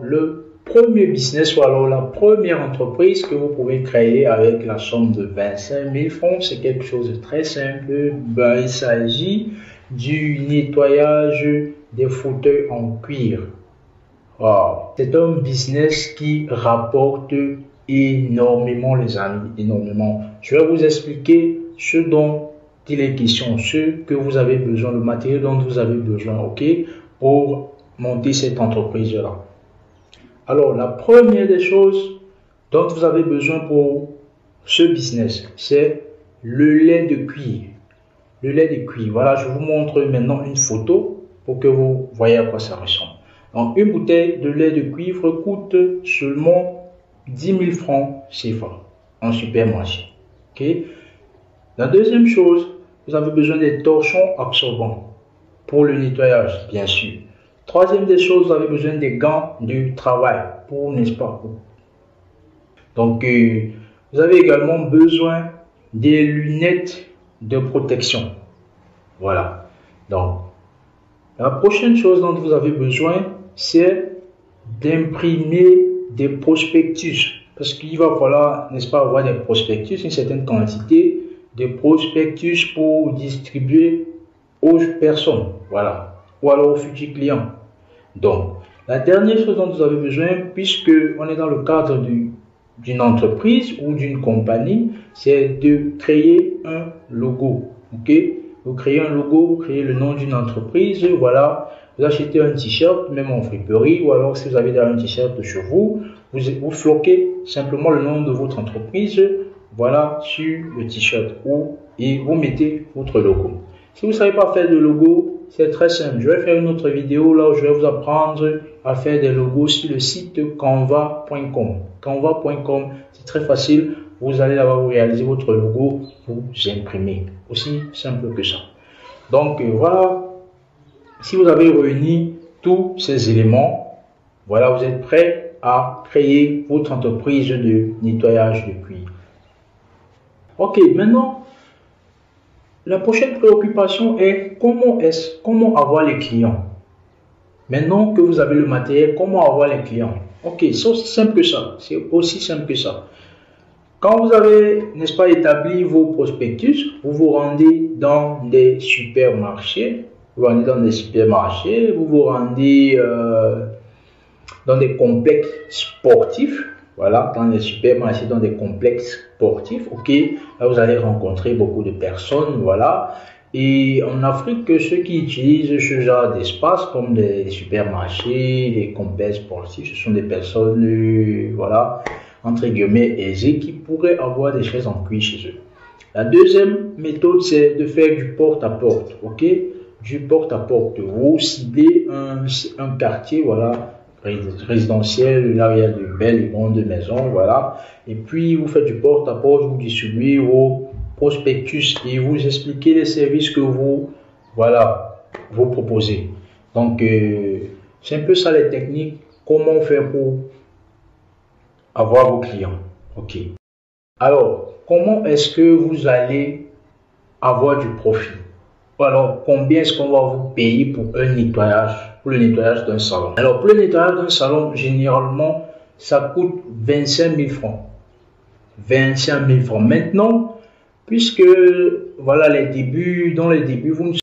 Le premier business ou alors la première entreprise que vous pouvez créer avec la somme de 25 000 francs, c'est quelque chose de très simple. Il s'agit du nettoyage des fauteuils en cuir. Wow. C'est un business qui rapporte énormément, les amis, énormément. Je vais vous expliquer ce dont il est question, ce que vous avez besoin, le matériel dont vous avez besoin, ok, pour monter cette entreprise-là. Alors, la première des choses dont vous avez besoin pour ce business, c'est le lait de cuir. Le lait de cuir. Voilà, je vous montre maintenant une photo pour que vous voyez à quoi ça ressemble. Donc, une bouteille de lait de cuivre coûte seulement 10 000 francs CFA en supermarché. Okay? La deuxième chose, vous avez besoin des torchons absorbants pour le nettoyage, bien sûr. Troisième des choses, vous avez besoin des gants de travail pour, n'est-ce pas? Donc, vous avez également besoin des lunettes de protection. Voilà. Donc, la prochaine chose dont vous avez besoin, c'est d'imprimer des prospectus. Parce qu'il va falloir, n'est-ce pas, avoir des prospectus, une certaine quantité de prospectus pour distribuer aux personnes. Voilà. Ou alors aux futurs clients. Donc, la dernière chose dont vous avez besoin, puisque on est dans le cadre d'une entreprise ou d'une compagnie, c'est de créer un logo. Ok? Vous créez un logo, vous créez le nom d'une entreprise, voilà. Vous achetez un t-shirt, même en friperie, ou alors si vous avez un t-shirt chez vous, vous floquez simplement le nom de votre entreprise, voilà, sur le t-shirt, et vous mettez votre logo. Si vous ne savez pas faire de logo, c'est très simple. Je vais faire une autre vidéo là où je vais vous apprendre à faire des logos sur le site canva.com. Canva.com, c'est très facile. Vous allez là-bas, vous réaliser votre logo, vous imprimer. Aussi simple que ça. Donc voilà, si vous avez réuni tous ces éléments, voilà, vous êtes prêt à créer votre entreprise de nettoyage de cuir. Ok, maintenant, la prochaine préoccupation est comment avoir les clients. Maintenant que vous avez le matériel, comment avoir les clients? Ok, c'est aussi simple que ça. C'est aussi simple que ça. Quand vous avez, n'est-ce pas, établi vos prospectus, vous vous rendez dans des supermarchés. Vous rendez dans des supermarchés, vous vous rendez dans des complexes sportifs. Voilà, dans les supermarchés, dans des complexes sportifs, ok, là vous allez rencontrer beaucoup de personnes, voilà. Et en Afrique, ceux qui utilisent ce genre d'espace, comme des supermarchés, les complexes sportifs, ce sont des personnes, voilà, entre guillemets, aisées, qui pourraient avoir des chaises en cuir chez eux. La deuxième méthode, c'est de faire du porte-à-porte, ok, du porte-à-porte. Vous ciblez un quartier, voilà, résidentiel, là où il y a de belles et grandes maisons, voilà. Et puis, vous faites du porte-à-porte, vous distribuez vos prospectus et vous expliquez les services que vous, voilà, vous proposez. Donc, c'est un peu ça les techniques, comment faire pour avoir vos clients. Ok. Alors, comment est-ce que vous allez avoir du profit? Alors, combien est-ce qu'on va vous payer pour un nettoyage, pour le nettoyage d'un salon? Alors, pour le nettoyage d'un salon, généralement, ça coûte 25 000 francs. 25 000 francs. Maintenant, puisque, voilà, dans les débuts, vous ne